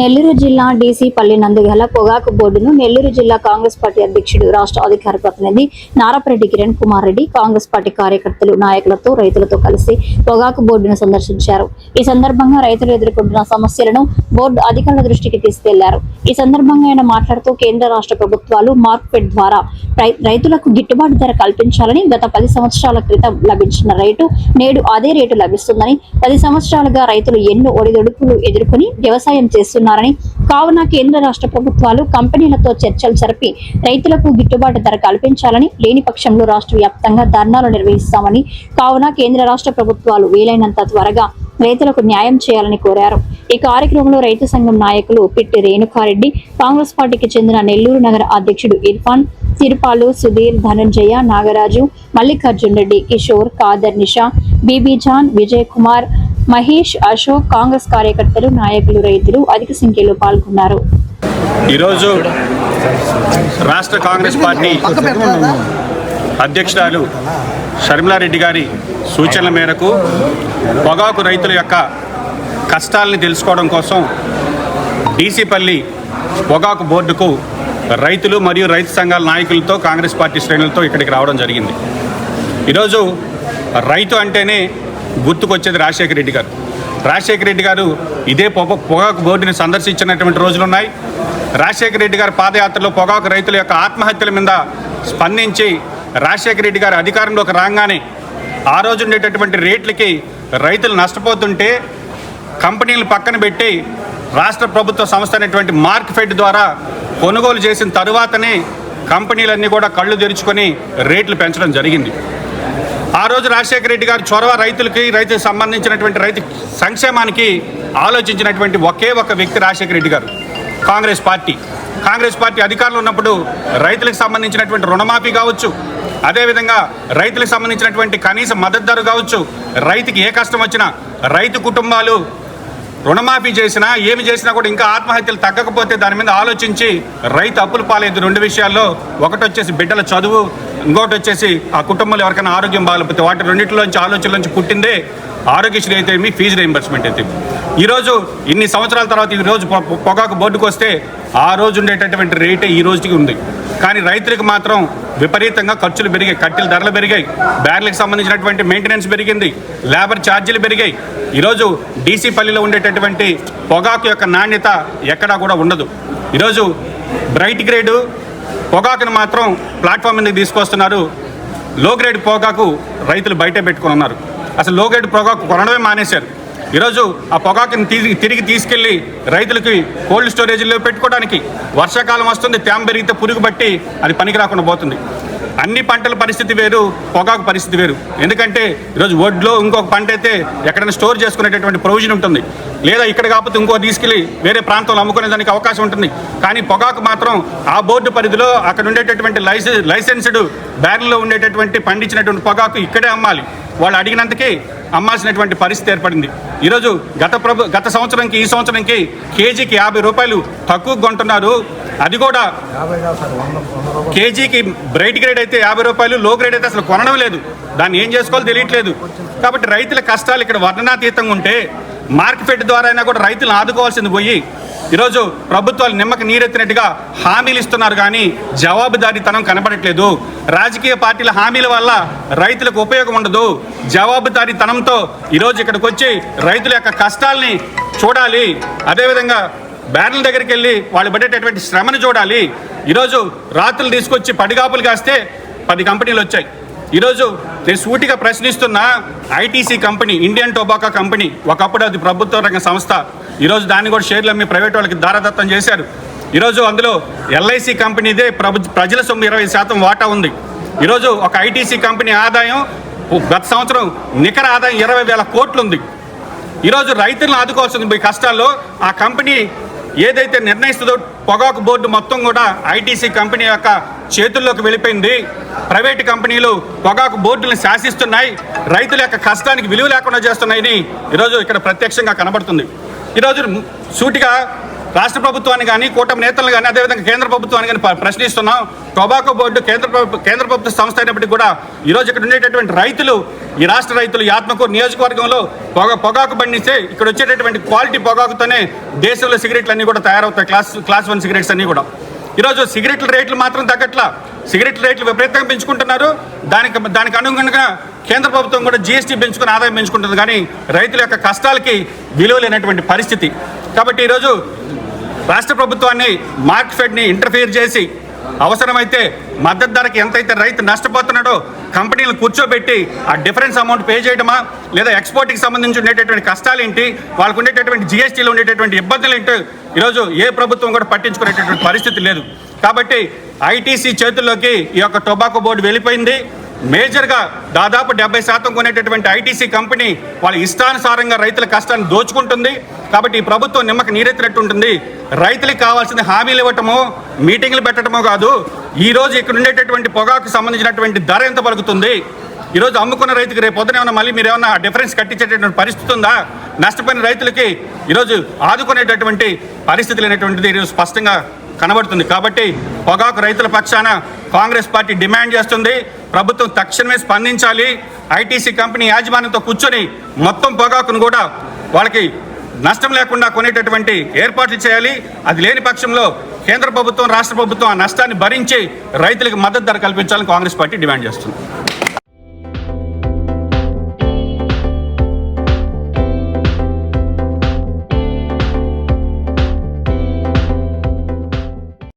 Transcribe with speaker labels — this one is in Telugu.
Speaker 1: నెల్లూరు జిల్లా డీసీపల్లి నందు గల పొగాకు బోర్డును నెల్లూరు జిల్లా కాంగ్రెస్ పార్టీ అధ్యక్షుడు రాష్ట్ర అధికార ప్రతినిధి నారపరెడ్డి కిరణ్ కుమార్ రెడ్డి కాంగ్రెస్ పార్టీ కార్యకర్తలు నాయకులతో రైతులతో కలిసి పొగాకు బోర్డును సందర్శించారు. ఈ సందర్భంగా రైతులు ఎదుర్కొంటున్న సమస్యలను బోర్డు అధికారుల దృష్టికి తీసుకెళ్లారు. ఈ సందర్భంగా ఆయన మాట్లాడుతూ కేంద్ర రాష్ట్ర ప్రభుత్వాలు మార్కెట్ ద్వారా రైతులకు గిట్టుబాటు ధర కల్పించాలని, గత 10 సంవత్సరాల క్రితం లభించిన రేటు నేడు అదే రేటు లభిస్తుందని, 10 సంవత్సరాలుగా రైతులు ఎన్నో ఒడిదుడుకులు ఎదుర్కొని వ్యవసాయం చేస్తున్నారని, కావున కేంద్ర రాష్ట్ర ప్రభుత్వాలు కంపెనీలతో చర్చలు జరిపి రైతులకు గిట్టుబాటు ధర కల్పించాలని, లేని పక్షంలో రాష్ట్ర వ్యాప్తంగా ధర్నాలు నిర్వహిస్తామని, కావున కేంద్ర రాష్ట్ర ప్రభుత్వాలు వీలైనంత త్వరగా రైతులకు న్యాయం చేయాలని కోరారు. ఈ కార్యక్రమంలో రైతు సంఘం నాయకులు పిట్టి రేణుకారెడ్డి, కాంగ్రెస్ పార్టీకి చెందిన నెల్లూరు నగర అధ్యక్షుడు ఇర్ఫాన్, తిరుపాలు, సుధీర్, ధనంజయ, నాగరాజు, మల్లికార్జున్ రెడ్డి, కిషోర్, కాదర్, నిషా, బీబీ జాన్, విజయ్ కుమార్, మహేష్, అశోక్, కాంగ్రెస్ కార్యకర్తలు, నాయకులు, రైతులు అధిక సంఖ్యలో పాల్గొన్నారు.
Speaker 2: ఈరోజు రాష్ట్ర కాంగ్రెస్ పార్టీ అధ్యక్షురాలు షర్మిలారెడ్డి గారి సూచనల మేరకు పొగాకు రైతుల యొక్క కష్టాలని తెలుసుకోవడం కోసం డీసీపల్లి పొగాకు బోర్డుకు రైతులు మరియు రైతు సంఘాల నాయకులతో కాంగ్రెస్ పార్టీ శ్రేణులతో ఇక్కడికి రావడం జరిగింది. ఈరోజు రైతు అంటేనే గుర్తుకొచ్చేది రాజశేఖర రెడ్డి గారు. రాజశేఖర రెడ్డి గారు ఇదే పొగాకు బోర్డుని సందర్శించినటువంటి రోజులున్నాయి. రాజశేఖర రెడ్డి గారి పాదయాత్రలో పొగాకు రైతుల యొక్క ఆత్మహత్యల మీద స్పందించి రాజశేఖర రెడ్డి గారు అధికారంలోకి రాగానే ఆ రోజు ఉండేటటువంటి రేట్లకి రైతులు నష్టపోతుంటే కంపెనీలు పక్కన పెట్టి రాష్ట్ర ప్రభుత్వ సంస్థ అయినటువంటి మార్కెట్ ద్వారా కొనుగోలు చేసిన తరువాతనే కంపెనీలన్నీ కూడా కళ్ళు తెరుచుకొని రేట్లు పెంచడం జరిగింది. ఆ రోజు రాజశేఖర రెడ్డి గారు చొరవ రైతులకు సంబంధించినటువంటి రైతు సంక్షేమానికి ఆలోచించినటువంటి ఒకే ఒక వ్యక్తి రాజశేఖర రెడ్డి గారు. కాంగ్రెస్ పార్టీ అధికారంలో ఉన్నప్పుడు రైతులకు సంబంధించినటువంటి రుణమాఫీ కావచ్చు, అదేవిధంగా రైతులకు సంబంధించినటువంటి కనీస మద్దతు ధర కావచ్చు, రైతుకి ఏ కష్టం వచ్చినా రైతు కుటుంబాలు రుణమాఫీ చేసినా ఏమి చేసినా కూడా ఇంకా ఆత్మహత్యలు తగ్గకపోతే దాని మీద ఆలోచించి రైతు అప్పులు పాలేదు. 2 విషయాల్లో, ఒకటి వచ్చేసి బిడ్డల చదువు, ఇంకోటి వచ్చేసి ఆ కుటుంబంలో ఎవరికైనా ఆరోగ్యం బాగలేకపోతే వాటి రెండింటిలోంచి ఆలోచనలోంచి పుట్టిందే ఆరోగ్యశ్రీ అయితే ఏమి, ఫీజు రీయింబర్స్మెంట్ అయితే. ఈరోజు ఇన్ని సంవత్సరాల తర్వాత ఈరోజు పొగాకు బోర్డుకు వస్తే ఆ రోజు ఉండేటటువంటి రేటే ఈ రోజుకి ఉంది. కానీ రైతులకు మాత్రం విపరీతంగా ఖర్చులు పెరిగాయి, కట్టెల ధరలు పెరిగాయి, బ్యారెలకు సంబంధించినటువంటి మెయింటెనెన్స్ పెరిగింది, లేబర్ ఛార్జీలు పెరిగాయి. ఈరోజు డీసీపల్లిలో ఉండేటటువంటి పొగాకు యొక్క నాణ్యత ఎక్కడా కూడా ఉండదు. ఈరోజు బ్రైట్ గ్రేడు పొగాకును మాత్రం ప్లాట్ఫామ్ మీదకి తీసుకొస్తున్నారు. లో గ్రేడ్ పొగాకు రైతులు బయటే పెట్టుకుని ఉన్నారు. అసలు లో గ్రేడ్ పొగాకు కొనడమే మానేశారు. ఈరోజు ఆ పొగాకుని తిరిగి తీసుకెళ్లి రైతులకి కోల్డ్ స్టోరేజ్లో పెట్టుకోవడానికి, వర్షాకాలం వస్తుంది, తేమ పెరిగితే పురుగు బట్టి అది పనికి రాకుండా పోతుంది. అన్ని పంటల పరిస్థితి వేరు, పొగాకు పరిస్థితి వేరు. ఎందుకంటే ఈరోజు వడ్లో ఇంకొక పంట అయితే ఎక్కడైనా స్టోర్ చేసుకునేటటువంటి ప్రొవిజన్ ఉంటుంది, లేదా ఇక్కడ కాకపోతే ఇంకో తీసుకెళ్ళి వేరే ప్రాంతంలో అమ్ముకునే దానికి అవకాశం ఉంటుంది. కానీ పొగాకు మాత్రం ఆ బోర్డు పరిధిలో అక్కడ ఉండేటటువంటి లైసెన్స్డ్ బ్యారెల్లో ఉండేటటువంటి పండించినటువంటి పొగాకు ఇక్కడే అమ్మాలి. వాళ్ళు అడిగినందుకే అమ్మాల్సినటువంటి పరిస్థితి ఏర్పడింది. ఈరోజు గత సంవత్సరంకి ఈ సంవత్సరంకి కేజీకి 50 రూపాయలు తక్కువ కొంటున్నారు. అది కూడా కేజీకి బ్రైట్ గ్రేడ్ అయితే 50 రూపాయలు, లో గ్రేడ్ అయితే అసలు కొనడం లేదు. దాన్ని ఏం చేసుకోవాలో తెలియట్లేదు. కాబట్టి రైతుల కష్టాలు ఇక్కడ వర్ణనాతీతంగా ఉంటే మార్కెట్ ద్వారా అయినా కూడా రైతులను ఆదుకోవాల్సింది పోయి ఈరోజు ప్రభుత్వాలు నిమ్మకి నీరెత్తినట్టుగా హామీలు ఇస్తున్నారు, కానీ జవాబుదారీతనం కనబడట్లేదు. రాజకీయ పార్టీల హామీల వల్ల రైతులకు ఉపయోగం ఉండదు. జవాబుదారీతనంతో ఈరోజు ఇక్కడికి వచ్చి రైతుల యొక్క కష్టాలని చూడాలి. అదేవిధంగా బ్యారెల దగ్గరికి వెళ్ళి వాళ్ళు పడేటటువంటి శ్రమను చూడాలి. ఈరోజు రాత్రులు తీసుకొచ్చి పడిగాపులు కాస్తే 10 కంపెనీలు వచ్చాయి. ఈరోజు నేను సూటిగా ప్రశ్నిస్తున్న ITC company, Indian tobacco company, ఒకప్పుడు అది ప్రభుత్వ రంగ సంస్థ. ఈరోజు దాన్ని కూడా షేర్లు అమ్మి ప్రైవేట్ వాళ్ళకి దారదత్తం చేశారు. ఈరోజు అందులో ఎల్ఐసి కంపెనీదే ప్రజల సొమ్ము 20% వాటా ఉంది. ఈరోజు ఒక ఐటీసీ కంపెనీ ఆదాయం గత సంవత్సరం నికర ఆదాయం 20,000 కోట్లు ఉంది. ఈరోజు రైతులను ఆదుకోవాల్సింది ఈ కష్టాల్లో ఆ కంపెనీ ఏదైతే నిర్ణయిస్తుందో పొగాకు బోర్డు మొత్తం కూడా ఐటీసీ కంపెనీ యొక్క చేతుల్లోకి వెళ్ళిపోయింది. ప్రైవేటు కంపెనీలు పొగాకు బోర్డులను శాసిస్తున్నాయి, రైతుల యొక్క కష్టానికి విలువ లేకుండా చేస్తున్నాయని ఈరోజు ఇక్కడ ప్రత్యక్షంగా కనబడుతుంది. ఈరోజు సూటిగా రాష్ట్ర ప్రభుత్వాన్ని కానీ కూటమి నేతలు కానీ అదేవిధంగా కేంద్ర ప్రభుత్వాన్ని కానీ ప్రశ్నిస్తున్నాం. టొబాకో బోర్డు కేంద్ర ప్రభుత్వ సంస్థ అయినప్పటికీ కూడా ఈరోజు ఇక్కడ ఉండేటటువంటి రైతులు, ఈ రాష్ట్ర రైతులు ఈ ఆత్మకూరు నియోజకవర్గంలో పొగాకు పండిస్తే ఇక్కడ వచ్చేటటువంటి క్వాలిటీ పొగాకుతోనే దేశంలో సిగరెట్లు అన్నీ కూడా తయారవుతాయి, క్లాస్ 1 సిగరెట్స్ అన్నీ కూడా. ఈరోజు సిగరెట్ల రేట్లు మాత్రం తగ్గట్లా, సిగరెట్ల రేట్లు విపరీతంగా పెంచుకుంటున్నారు. దానికి అనుగుణంగా కేంద్ర ప్రభుత్వం కూడా జీఎస్టీ పెంచుకుని ఆదాయం పెంచుకుంటుంది, కానీ రైతుల యొక్క కష్టాలకి విలువ లేనటువంటి పరిస్థితి. కాబట్టి ఈరోజు రాష్ట్ర ప్రభుత్వాన్ని మార్కెట్ని ఇంటర్ఫియర్ చేసి అవసరమైతే మద్దతు ధరకి ఎంతైతే రైతు నష్టపోతున్నాడో కంపెనీలు కూర్చోబెట్టి ఆ డిఫరెన్స్ అమౌంట్ పే చేయడమా, లేదా ఎక్స్పోర్ట్కి సంబంధించి ఉండేటటువంటి కష్టాలు ఏంటి, వాళ్ళకు ఉండేటటువంటి జీఎస్టీలో ఉండేటటువంటి ఇబ్బందులు ఏంటో ఈరోజు ఏ ప్రభుత్వం కూడా పట్టించుకునేటటువంటి పరిస్థితి లేదు. కాబట్టి ఐటీసీ చేతుల్లోకి ఈ యొక్క టొబాకో బోర్డు వెళ్ళిపోయింది. మేజర్గా దాదాపు 70% కొనేటటువంటి ఐటీసీ కంపెనీ వాళ్ళ ఇష్టానుసారంగా రైతుల కష్టాన్ని దోచుకుంటుంది. కాబట్టి ఈ ప్రభుత్వం నిమ్మకి నీరెత్తినట్టు ఉంటుంది. రైతులకు కావాల్సింది హామీలు ఇవ్వటమో మీటింగ్లు పెట్టడమో కాదు, ఈరోజు ఇక్కడ ఉండేటటువంటి పొగాకు సంబంధించినటువంటి ధర ఎంత పలుకుతుంది, ఈరోజు అమ్ముకున్న రైతుకి రేపు పొద్దున ఏమన్నా మళ్ళీ మీరు ఏమన్నా డిఫరెన్స్ కట్టించేటటువంటి పరిస్థితి ఉందా, నష్టపోయిన రైతులకి ఈరోజు ఆదుకునేటటువంటి పరిస్థితి లేనటువంటిది ఈరోజు స్పష్టంగా కనబడుతుంది. కాబట్టి పొగాకు రైతుల పక్షాన కాంగ్రెస్ పార్టీ డిమాండ్ చేస్తుంది, ప్రభుత్వం తక్షణమే స్పందించాలి. ఐటీసీ కంపెనీ యాజమాన్యంతో కూర్చొని మొత్తం పొగాకును కూడా వాళ్ళకి నష్టం లేకుండా కొనేటటువంటి ఏర్పాట్లు చేయాలి. అది లేని పక్షంలో కేంద్ర ప్రభుత్వం, రాష్ట్ర ప్రభుత్వం ఆ నష్టాన్ని భరించి రైతులకు మద్దతు ధర కల్పించాలని కాంగ్రెస్ పార్టీ డిమాండ్ చేస్తుంది.